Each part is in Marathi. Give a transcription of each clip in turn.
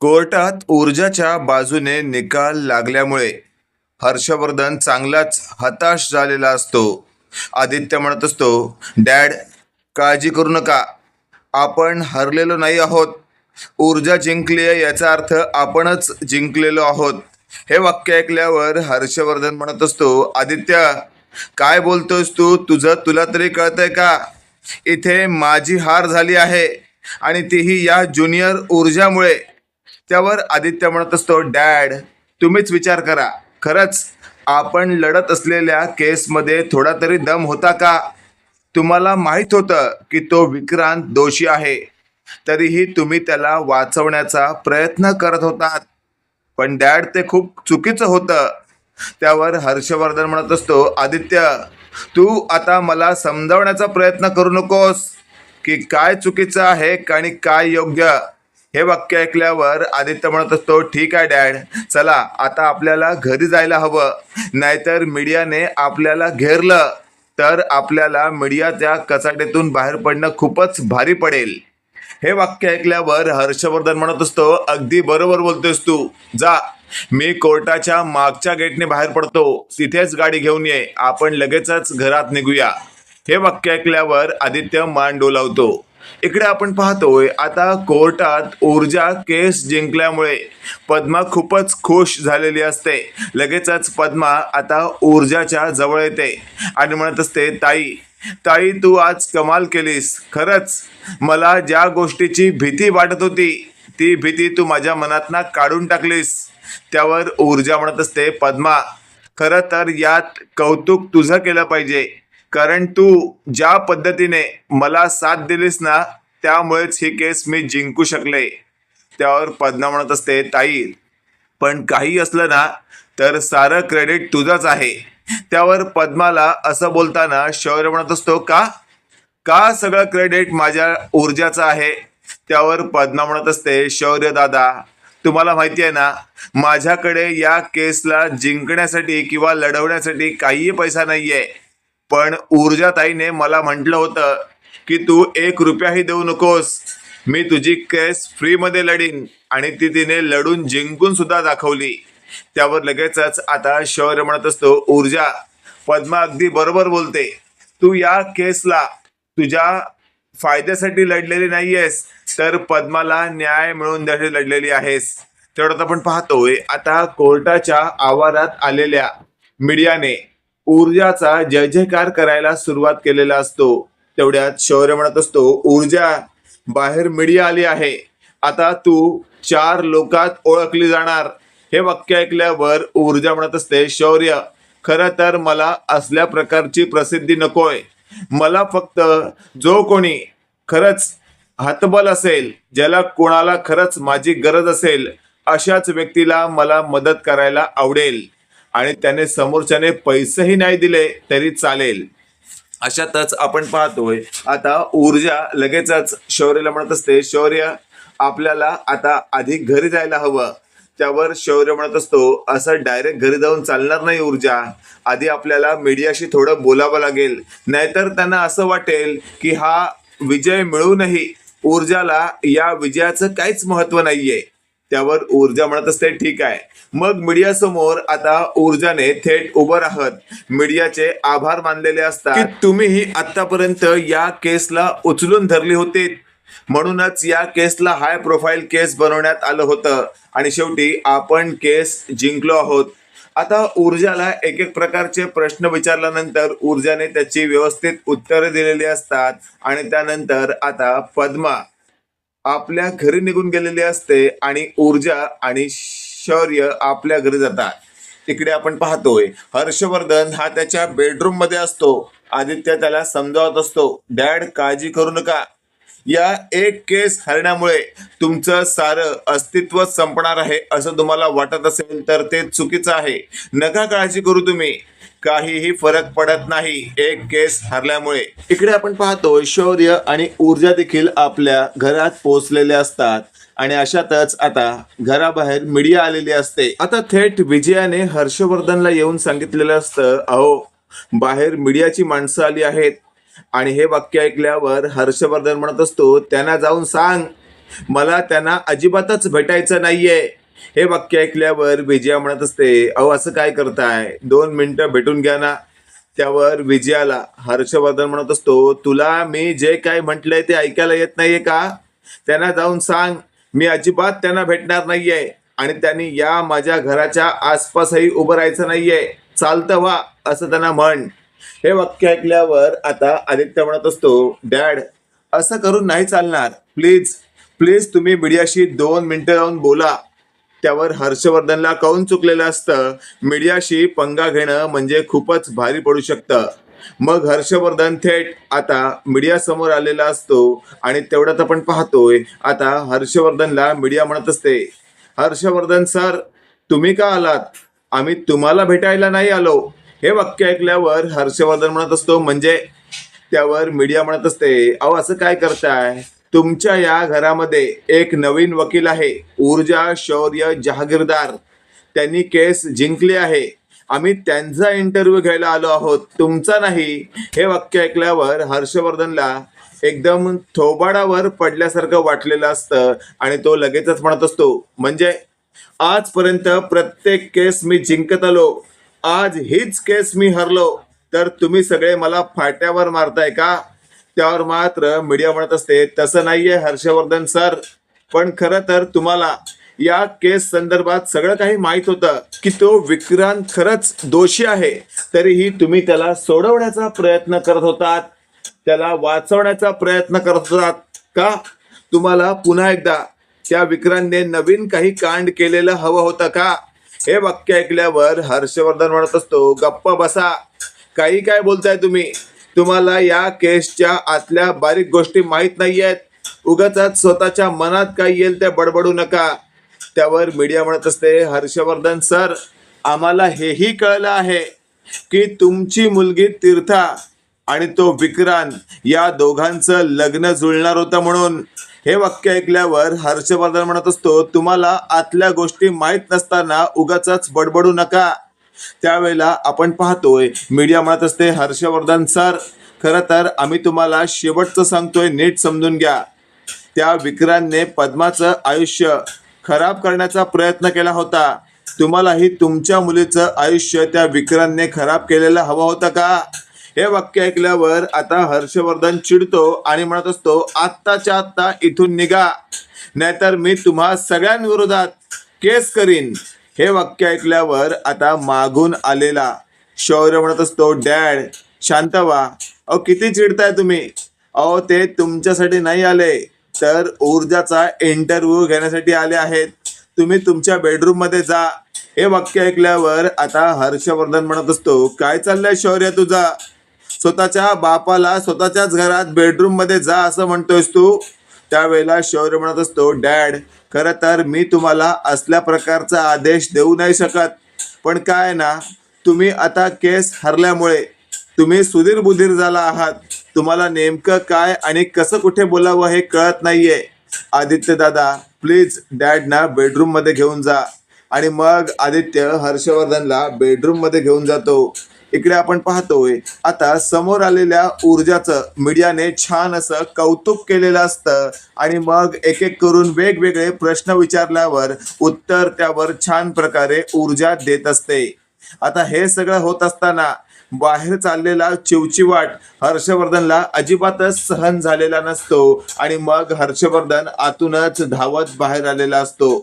कोर्टात ऊर्जाच्या बाजूने निकाल लागल्यामुळे हर्षवर्धन चांगलाच हताश झालेला असतो. आदित्य म्हणत असतो, डॅड काळजी करू नका, आपण हरलेलो नाही आहोत. ऊर्जा जिंकली आहे याचा अर्थ आपणच जिंकलेलो आहोत. हे वाक्य ऐकल्यावर हर्षवर्धन म्हणत असतो, आदित्य काय बोलतोयस तू? तुला तरी कळतंय का? इथे माझी हार झाली आहे आणि तीही या ज्युनियर ऊर्जामुळे. त्यावर आदित्य म्हणत असतो, डॅड तुम्हीच विचार करा, खरंच आपण लढत असलेल्या केसमध्ये थोडा तरी दम होता का? तुम्हाला माहीत होतं की तो विक्रांत दोषी आहे, तरीही तुम्ही त्याला वाचवण्याचा प्रयत्न करत होतात. पण डॅड ते खूप चुकीचं होतं. त्यावर हर्षवर्धन म्हणत असतो, आदित्य तू आता मला समजावण्याचा प्रयत्न करू नकोस की काय चुकीचं आहे आणि काय योग्य. हे वाक्य ऐकल्यावर आदित्य म्हणत असतो, ठीक आहे डॅड, चला आता आपल्याला घरी जायला हवं, नाहीतर मीडियाने आपल्याला घेरलं तर आपल्याला मीडियाच्या कचाट्यातून बाहेर पडणं खूपच भारी पडेल. हे वाक्य ऐकल्यावर हर्षवर्धन म्हणत असतो, अगदी बरोबर बोलतोयस तू, जा मी कोर्टाच्या मागच्या गेटने बाहेर पडतो, तिथेच गाडी घेऊन ये, आपण लगेचच घरात निघूया. हे वाक्य ऐकल्यावर आदित्य मान डोलावतो. इकडे आपण पाहतोय आता कोर्टात ऊर्जा केस जिंकल्यामुळे पद्मा खूपच खुश झालेली असते. लगेचच पद्मा आता ऊर्जाच्या जवळ येते आणि म्हणत असते, ताई तू आज कमाल केलीस. खरंच मला ज्या गोष्टीची भीती वाटत होती ती भीती तू माझ्या मनातनं काढून टाकलीस. त्यावर ऊर्जा म्हणत असते, पद्मा खरं तर यात कौतुक तुझं केलं पाहिजे, कारण तू ज्या पद्धतीने मला साथ दिलीस ना, त्यामुळेच ही केस मी जिंकू शकले. त्यावर पद्मा म्हणत असते, ताई पण काही असलं ना तर सारं क्रेडिट तुझंच आहे. त्यावर पद्माला असं बोलताना शौर्य म्हणत असतो, का सगळं क्रेडिट माझ्या ऊर्जाचं आहे? त्यावर पद्मा म्हणत असते, शौर्य दादा तुम्हाला माहिती आहे ना, माझ्याकडे या केसला जिंकण्यासाठी किंवा लढवण्यासाठी काहीही पैसा नाहीये, पण ऊर्जाताईने मला म्हटलं होतं की तू 1 रुपयाही देऊ नकोस, मी तुझी केस फ्रीमध्ये लढीन, आणि ती तिने लढून जिंकून सुद्धा दाखवली. त्यावर लगेचच आता शौर्य म्हणत असतो, ऊर्जा पद्मा अगदी बरोबर बोलते, तू या केसला तुझ्या फायद्यासाठी लढलेली नाहीयेस, तर पद्माला न्याय मिळवून द्यायसाठी लढलेली आहेस. तेवढ्यात आपण पाहतोय आता कोर्टाच्या आवारात आलेल्या मीडियाने ऊर्जाचा जय जयकार करायला सुरुवात केलेला असतो. तेवढ्यात शौर्य म्हणत असतो, ऊर्जा बाहेर मीडिया आली आहे, आता तू 4 लोकात ओळखली जाणार. हे वाक्य ऐकल्यावर ऊर्जा म्हणत असते, शौर्य खरं तर मला असल्या प्रकारची प्रसिद्धी नकोय, मला फक्त जो कोणी खरंच हतबल असेल, ज्याला कोणाला खरंच माझी गरज असेल, अशाच व्यक्तीला मला मदत करायला आवडेल, आणि त्याने समोरच्याने पैसेही नाही दिले तरी चालेल. अशातच आपण पाहतोय आता ऊर्जा लगेचच शौर्यला म्हणत असते, शौर्य आपल्याला आता आधी घरी जायला हवं. त्यावर शौर्य म्हणत असतो, असं डायरेक्ट घरी जाऊन चालणार नाही ऊर्जा, आधी आपल्याला मीडियाशी थोडं बोलावं लागेल, नाहीतर त्यांना असं वाटेल की हा विजय मिळूनही ऊर्जाला या विजयाचं काहीच महत्व नाहीये. त्यावर ऊर्जा म्हणत असते, ठीक आहे, मग मीडिया समोर आता ऊर्जाने थेट उभं राहत मीडियाचे आभार मानलेले असतात की तुम्हीही आतापर्यंत या केसला उचलून धरली होती, म्हणूनच या केसला हाय प्रोफाईल केस बनवण्यात आलं होतं, आणि शेवटी आपण केस जिंकलो आहोत. आता ऊर्जाला एक एक प्रकारचे प्रश्न विचारल्यानंतर ऊर्जाने त्याची व्यवस्थित उत्तरे दिलेली असतात, आणि त्यानंतर आता पद्मा आपल्या घरी निघून गेलेली असते आणि ऊर्जा आणि शौर्य आपल्या घरी जातात. तिकडे आपण पाहतोय हर्षवर्धन हा त्याच्या बेडरूम मध्ये असतो. आदित्य त्याला समजावत असतो, डॅड काळजी करू नका, या एक केस हरण्यामुळे तुमचं सारं अस्तित्व संपणार आहे असं तुम्हाला वाटत असेल तर ते चुकीचं आहे, नका काळजी करू तुम्ही, काहीही फरक पडत नाही एक केस हरल्यामुळे. इकडे आपण पाहतो शौर्य आणि ऊर्जा देखील आपल्या घरात पोहोचलेले असतात, आणि अशातच आता घराबाहेर मीडिया आलेली असते. आता थेट विजयाने हर्षवर्धनला येऊन सांगितलेलं असतं, अहो बाहेर मीडियाची माणसं आली आहेत. आणि हे वाक्य ऐकल्यावर हर्षवर्धन म्हणत असतो, त्यांना जाऊन सांग मला त्यांना अजिबातच भेटायचं नाहीये. हे वाक्य ऐकल्यावर विजया म्हणत असते, अहो असं काय करताय, 2 मिनिटं भेटून घ्या ना. त्यावर विजयाला हर्षवर्धन म्हणत असतो, तुला मी जे काय म्हटलंय ते ऐकायला येत नाहीये का? त्यांना जाऊन सांग मी अजिबात त्यांना भेटणार नाहीये आणि त्यांनी या माझ्या घराच्या आसपासही उभं राहायचं नाहीये. चालतं व्हा असं त्यांना म्हण. हे वाक्य ऐकल्यावर आता आदित्य म्हणत असतो, डॅड असं करून नाही चालणार. प्लीज प्लीज तुम्ही मीडियाशी 2 मिनिटं जाऊन बोला. त्यावर हर्षवर्धनला कळून चुकलेलं असतं, मीडियाशी पंगा घेणं म्हणजे खूपच भारी पडू शकतं. मग हर्षवर्धन थेट आता मीडिया समोर आलेला असतो आणि तेवढ्यात आपण पाहतोय आता हर्षवर्धनला मीडिया म्हणत असते, हर्षवर्धन सर तुम्ही का आलात? आम्ही तुम्हाला भेटायला नाही आलो. हे वाक्य ऐकल्यावर हर्षवर्धन म्हणत असतो, म्हणजे? त्यावर मीडिया म्हणत असते, अहो असं काय करताय? तुमच्या या घरामध्ये एक नवीन वकील आहे, ऊर्जा शौर्य जहागीरदार. त्यांनी केस जिंकली आहे. आम्ही त्यांचा इंटरव्ह्यू घ्यायला आलो आहोत, तुमचा नाही. हे वाक्य ऐकल्यावर हर्षवर्धनला एकदम थोबाडावर पडल्यासारखं वाटलेलं असतं आणि तो लगेचच म्हणत असतो, म्हणजे आजपर्यंत प्रत्येक केस मी जिंकत आलो, आज हीच केस मी हरलो, तर तुम्ही सगळे मला फाट्यावर मारताय का? त्यावर मात्र मीडिया म्हणत असते, तसं नाहीये हर्षवर्धन सर, पण खरं तर तुम्हाला या केस संदर्भात सगळं काही माहित होतं की तो विक्रांत खरंच दोषी आहे, तरीही तुम्ही त्याला सोडवण्याचा प्रयत्न करत होतात, त्याला वाचवण्याचा प्रयत्न करत होतात का? तुम्हाला पुन्हा एकदा त्या विक्रांतने नवीन काही कांड केलेलं हवं होतं का? हे वाक्य ऐकल्यावर हर्षवर्धन म्हणत असतो, गप्प बसा, काही काय बोलताय तुम्ही? तुम्हाला या केसच्या आतल्या बारीक गोष्टी माहित नाहीयेत. उगाच स्वतःच्या मनात काय येईल ते बडबडू नका. त्यावर मीडिया म्हणत असते, हर्षवर्धन सर आम्हाला हेही कळलं आहे की तुमची मुलगी तीर्था आणि तो विक्रांत या दोघांचं लग्न जुळणार होतं म्हणून. हे वाक्य ऐकल्यावर हर्षवर्धन म्हणत असतो, तुम्हाला आतल्या गोष्टी माहीत नसताना उगाच बडबडू नका. त्यावेळेला आपण पाहतोय मीडिया म्हणत असते, हर्षवर्धन सर खरं तर आम्ही तुम्हाला शेवटचं सांगतोय, नीट समजून घ्या. त्या विक्रांतने पद्माचं आयुष्य खराब करण्याचा प्रयत्न केला होता. तुम्हालाही तुमच्या मुलीचं आयुष्य त्या विक्रांतने खराब केलेलं हवं होतं का? हे वाक्य ऐकल्यावर आता हर्षवर्धन चिडतो आणि म्हणत असतो, आत्ताच्या आत्ता इथून निघा, नाहीतर मी तुम्हा सगळ्यांविरोधात केस करीन. हे वाक्य ऐकल्यावर आता मागून आलेला शौर्य म्हणत असतो, डॅड शांत व्हा. अहो किती चिडताय तुम्ही? अहो ते तुमच्यासाठी नाही आले, तर ऊर्जाचा इंटरव्ह्यू घेण्यासाठी आले आहेत. तुम्ही तुमच्या बेडरूम मध्ये जा. हे वाक्य ऐकल्यावर आता हर्षवर्धन म्हणत असतो, काय चाललंय शौर्य तुझा? स्वतःच्या बापाला स्वतःच्याच घरात बेडरूम मध्ये जा असं म्हणतोयस तू? त्यावेळेला शौर्य म्हणत असतो, डॅड खरं तर मी तुम्हाला असल्या प्रकारचा आदेश देऊ नाही शकत, पण काय ना, तुम्ही आता केस हरल्यामुळे तुम्ही सुधीर बुधीर झाला आहात. तुम्हाला नेमकं काय आणि कसं कुठे बोलावं हे कळत नाहीये. आदित्य दादा प्लीज डॅडना बेडरूम मध्ये घेऊन जा. आणि मग आदित्य हर्षवर्धनला बेडरूम मध्ये घेऊन जातो. इकडे आपण पाहतोय आता समोर आलेल्या ऊर्जाचं मीडियाने छान असं कौतुक केलेलं असतं आणि मग एक एक करून वेगवेगळे प्रश्न विचारल्यावर उत्तर त्यावर छान प्रकारे ऊर्जा देत असते. आता हे सगळं होत असताना बाहेर चाललेला चिवचिवाट हर्षवर्धनला अजिबातच सहन झालेला नसतो आणि मग हर्षवर्धन आतूनच धावत बाहेर आलेला असतो.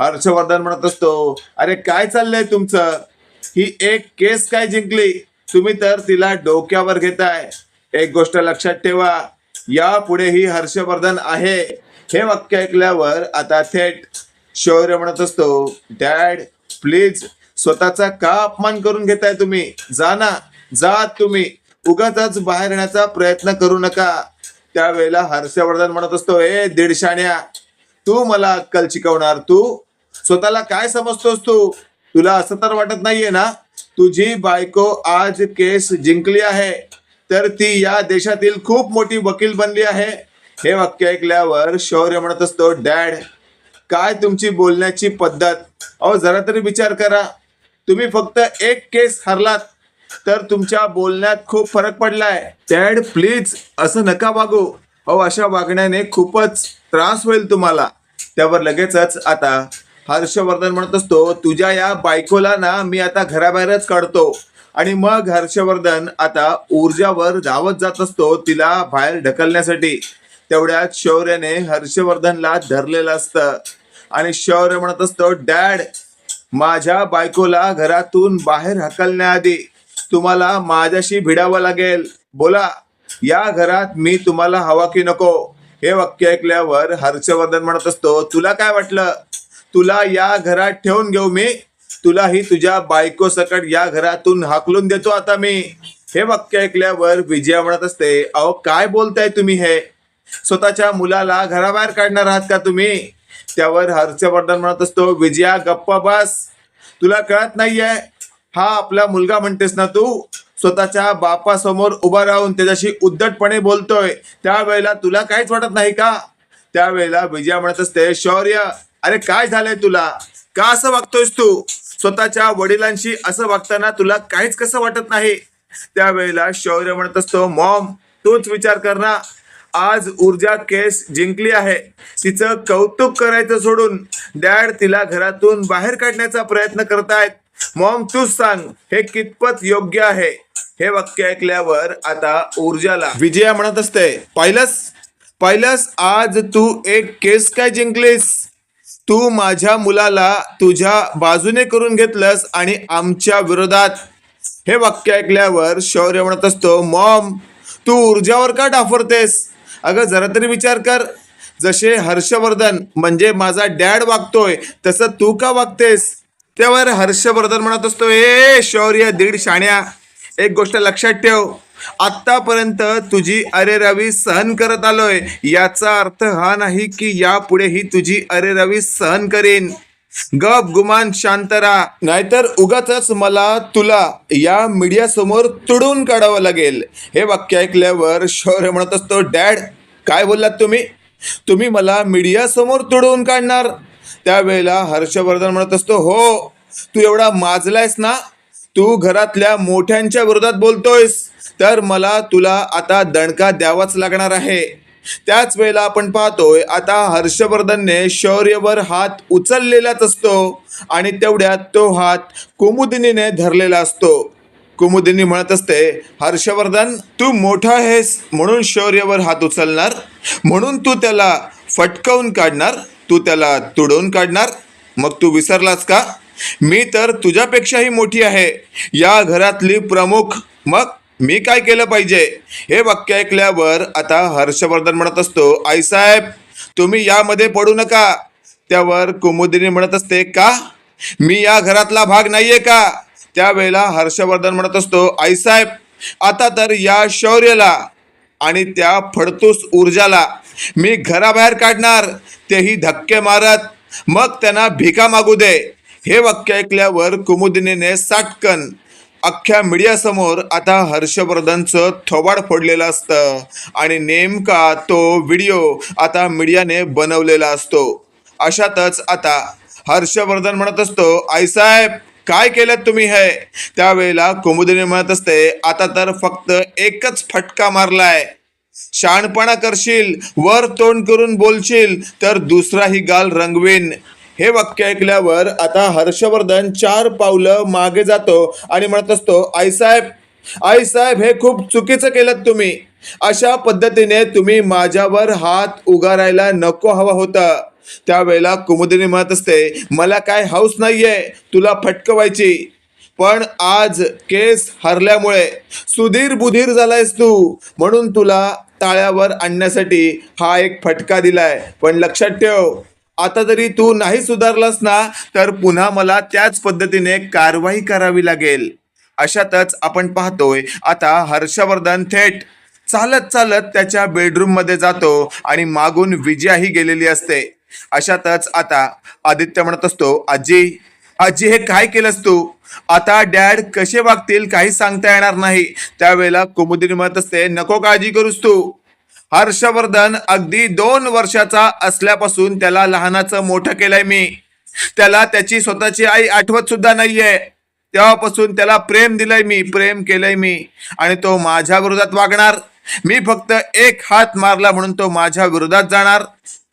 हर्षवर्धन म्हणत असतो, अरे काय चाललंय तुमचं? ही एक केस काय जिंकली, तुम्ही तर तिला डोक्यावर घेताय. एक गोष्ट लक्षात ठेवा, यापुढेही हर्षवर्धन आहे. हे वाक्य ऐकल्यावर आता थेट शौर्य म्हणत असतो, डॅड प्लीज स्वतःचा का अपमान करून घेताय तुम्ही? जा ना, जा तुम्ही, उगाच बाहेर येण्याचा प्रयत्न करू नका. त्यावेळेला हर्षवर्धन म्हणत असतो, ए दीडशाण्या, तू मला अक्कल शिकवणार? तू स्वतःला काय समजतोस तू? तुला असं तर वाटत नाहीये ना, तुझी बायको आज केस जिंकली आहे तर ती या देशातील खूप मोठी वकील बनली आहे. हे वाक्य ऐकल्यावर शौर्य म्हणत असतो, डॅड काय तुमची बोलण्याची पद्धत? अहो जरा तरी विचार करा, तुम्ही फक्त एक केस हरलात तर तुमच्या बोलण्यात खूप फरक पडलाय. डॅड प्लीज असं नका वागू. अहो अशा वागण्याने खूपच त्रास होईल तुम्हाला. त्यावर लगेचच आता हर्षवर्धन म्हणत असतो, तुझ्या या बायकोला ना मी आता घराबाहेरच काढतो. आणि मग हर्षवर्धन आता ऊर्जावर धावत जात असतो तिला बाहेर ढकलण्यासाठी. तेवढ्यात शौर्याने हर्षवर्धनला धरलेलं असतं आणि शौर्य म्हणत असतो, डॅड, माझ्या बायकोला घरातून बाहेर हकलण्याआधी तुम्हाला माझ्याशी भिडावं लागेल. बोला, या घरात मी तुम्हाला हवा की नको? हे वाक्य ऐकल्यावर हर्षवर्धन म्हणत असतो, तुला काय वाटलं तुला या घरात ठेवून घेऊ मी? तुलाही तुझ्या बायको सकट या घरातून हाकलून देतो आता मी. हे वाक्य ऐकल्यावर विजया म्हणत असते, अहो काय बोलताय तुम्ही? हे स्वतःच्या मुलाला घराबाहेर काढणार आहात का तुम्ही? त्यावर हर्षवर्धन म्हणत असतो, विजया गप्पा बस, तुला कळत नाहीये? हा आपला मुलगा म्हणतेस ना तू? स्वतःच्या बापासमोर उभा राहून त्याच्याशी उद्धटपणे बोलतोय, त्यावेळेला तुला काहीच वाटत नाही का? त्यावेळेला विजया म्हणत असते, शौर्य, अरे काय झालंय तुला? का असं वागतोयस तू? स्वतःच्या वडिलांशी असं वागताना तुला काहीच कसं वाटत नाही? त्यावेळेला शौर्य म्हणत असतो, मॉम, तूच विचार कर ना, आज ऊर्जा केस जिंकली आहे, तिचं कौतुक करायचं सोडून डॅड तिला घरातून बाहेर काढण्याचा प्रयत्न करतायत. मॉम, तूच सांग, हे कितपत योग्य आहे? हे वाक्य ऐकल्यावर आता ऊर्जाला विजया म्हणत असते, पाहिलंस आज तू एक केस काय जिंकलीस? तू माझ्या मुलाला तुझ्या बाजूने करून घेतलंस आणि आमच्या विरोधात. हे वाक्य ऐकल्यावर शौर्य म्हणत असतो, मॉम, तू ऊर्जावर का डाफरतेस? अगं जरा तरी विचार कर, जसे हर्षवर्धन म्हणजे माझा डॅड वागतोय तसं तू का वागतेस? त्यावर हर्षवर्धन म्हणत असतो, ए शौर्य दीड शाण्या, एक गोष्ट लक्षात ठेव, आत्तापर्यंत तुझी अरेरावी सहन करत आलोय, याचा अर्थ हा नाही की यापुढेही तुझी अरेरावी सहन करेन. गप गुमान शांत राहा, नाहीतर उगाच मला तुला या मीडिया समोर तुडून काढावं लागेल. हे वाक्य ऐकल्यावर शौर्य म्हणत असतो, डॅड, काय बोललात तुम्ही? तुम्ही मला मीडिया समोर तुडवून काढणार? त्यावेळेला हर्षवर्धन म्हणत असतो, हो, तू एवढा माजलायस ना, तू घरातल्या मोठ्यांच्या विरोधात बोलतोयस, तर मला तुला आता दणका द्यावाच लागणार आहे. त्याच वेळेला आपण पाहतोय आता हर्षवर्धनने शौर्यवर हात उचललेलाच असतो आणि तेवढ्यात तो हात कुमुदिनीने धरलेला असतो. कुमुदिनी म्हणत असते, हर्षवर्धन, तू मोठा आहेस म्हणून शौर्यवर हात उचलणार, म्हणून तू त्याला फटकावून काढणार, तू त्याला तुडवून काढणार? मग तू विसरलास का? मी तर तुझ्यापेक्षाही मोठी आहे, या घरातली प्रमुख. मग मी काय केलं पाहिजे? हे वाक्य ऐकल्यावर आता हर्षवर्धन म्हणत असतो, आईसाहेब, तुम्ही यामध्ये पडू नका. त्यावर कुमुदिनी म्हणत असते, का? मी या घरातला भाग नाहीये का? त्यावेळेला हर्षवर्धन म्हणत असतो, आईसाहेब, आता तर या शौर्यला आणि त्या फडतूस ऊर्जाला मी घराबाहेर काढणार, तेही धक्के मारत, मग त्यांना भिका मागू दे. हे वाक्य ऐकल्यावर कुमुदिनीने साटकन अख्ख्या मीडियासमोर आता हर्षवर्धनचं थोबाड फोडलेलं असतं आणि नेमका तो व्हिडिओ आता मीडियाने बनवलेला असतो. अशातच आता हर्षवर्धन म्हणत असतो, आईसाहेब, काय केलं तुम्ही हे? त्यावेळेला कुमुदिनी म्हणत असते, आता तर फक्त एकच फटका मारलाय. शहाणपणा करशील, वर तोंड करून बोलशील तर दुसराही गाल रंगवीन. हे वाक्य ऐकल्यावर आता हर्षवर्धन 4 पावलं मागे जातो आणि म्हणत असतो, आईसाहेब, हे खूप चुकीचं केलं तुम्ही. अशा पद्धतीने तुम्ही माझ्यावर हात उगारायला नको हवा होता. त्यावेळेला कुमुदिनी म्हणत असते, मला काय हौस नाहीये तुला फटकवायची, पण आज केस हरल्यामुळे सुधीर बुधीर झालायस तू, म्हणून तुला ताळ्यावर आणण्यासाठी हा एक फटका दिलाय. पण लक्षात ठेव, आता जरी तू नाही सुधारलास ना, तर पुन्हा मला त्याच पद्धतीने कारवाई करावी लागेल. अशातच आपण पाहतोय आता हर्षवर्धन थेट चालत त्याच्या बेडरूम मध्ये जातो आणि मागून विजयाही गेलेली असते. अशातच आता आदित्य म्हणत असतो, आजी, हे काय केलंस तू? आता डॅड कसे वागतील काही सांगता येणार नाही. त्यावेळेला कुमुदिनी म्हणत असते, नको काळजी करूस तू. हर्षवर्धन अगदी 2 वर्षाचा असल्यापासून त्याला लहानाचं मोठं केलंय मी. त्याला त्याची स्वतःची आई आठवत सुद्धा नाहीये. तेव्हापासून त्याला प्रेम केलंय मी आणि तो माझ्या विरोधात वागणार, मी फक्त एक हात मारला म्हणून तो माझ्या विरोधात जाणार?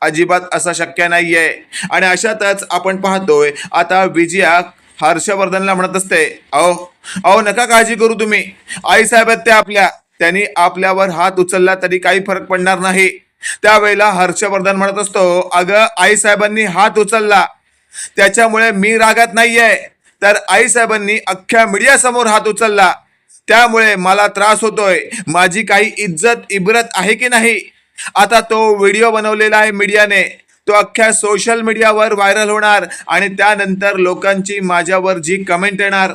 अजिबात असं शक्य नाहीये. आणि अशातच आपण पाहतोय आता विजया हर्षवर्धनला म्हणत असते, अहो अहो नका काळजी करू तुम्ही, आई साहेब आहेत ते आपल्या, त्यांनी आपल्यावर हात उचलला तरी काही फरक पडणार नाही. त्यावेळेला हर्षवर्धन म्हणत असतो, अगं आई साहेबांनी हात उचलला त्याच्यामुळे मी रागात नाहीये, तर आई साहेबांनी अख्ख्या मीडिया समोर हात उचलला त्यामुळे मला त्रास होतोय. माझी काही इज्जत इब्रत आहे की नाही? आता तो व्हिडिओ बनवलेला आहे मीडियाने, तो अख्ख्या सोशल मीडियावर व्हायरल होणार आणि त्यानंतर लोकांची माझ्यावर जी कमेंट येणार,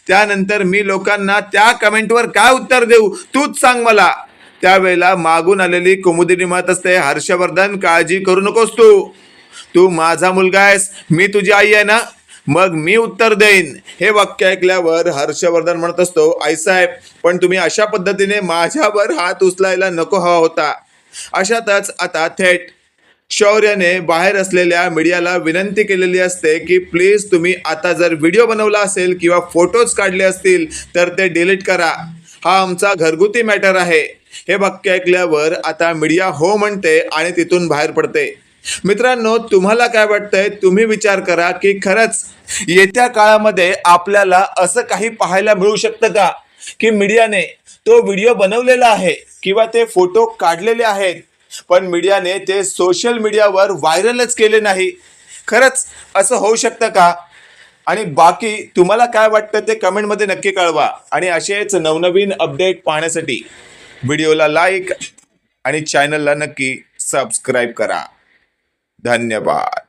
त्यानंतर मी लोकांना त्या कमेंटवर काय उत्तर देऊ तूच सांग मला. त्यावेळेला मागून आलेली कुमुदिनी म्हणत असते, हर्षवर्धन काळजी करू नकोस, तू माझा मुलगा आहेस, मी तुझी आई आहे ना, मग मी उत्तर देईन. हे वाक्य ऐकल्यावर हर्षवर्धन म्हणत असतो, आई साहेब पण तुम्ही अशा पद्धतीने माझ्यावर हात उचलायला नको हवा होता. अशातच आता थेट शौर्याने बाहेर असलेल्या मीडियाला विनंती केलेली असते की प्लीज तुम्ही आता जर व्हिडिओ बनवला असेल किंवा फोटोज काढले असतील तर ते डिलीट करा, हा आमचा घरगुती मॅटर आहे. हे वाक्य ऐकल्यावर आता मीडिया हो म्हणते आणि तिथून बाहेर पडते. मित्रांनो, तुम्हाला काय वाटतंय? तुम्ही विचार करा की खरंच येत्या काळामध्ये आपल्याला असं काही पाहायला मिळू शकतं का की मीडियाने तो व्हिडिओ बनवलेला आहे किंवा ते फोटो काढलेले आहेत पण मीडियाने ते सोशल मीडियावर व्हायरलच केले नाही? खरंच असं होऊ शकतं का? आणि बाकी तुम्हाला काय वाटतं ते कमेंटमध्ये नक्की कळवा. आणि असेच नवनवीन अपडेट पाहण्यासाठी व्हिडिओला लाईक आणि चॅनलला नक्की सबस्क्राईब करा. धन्यवाद.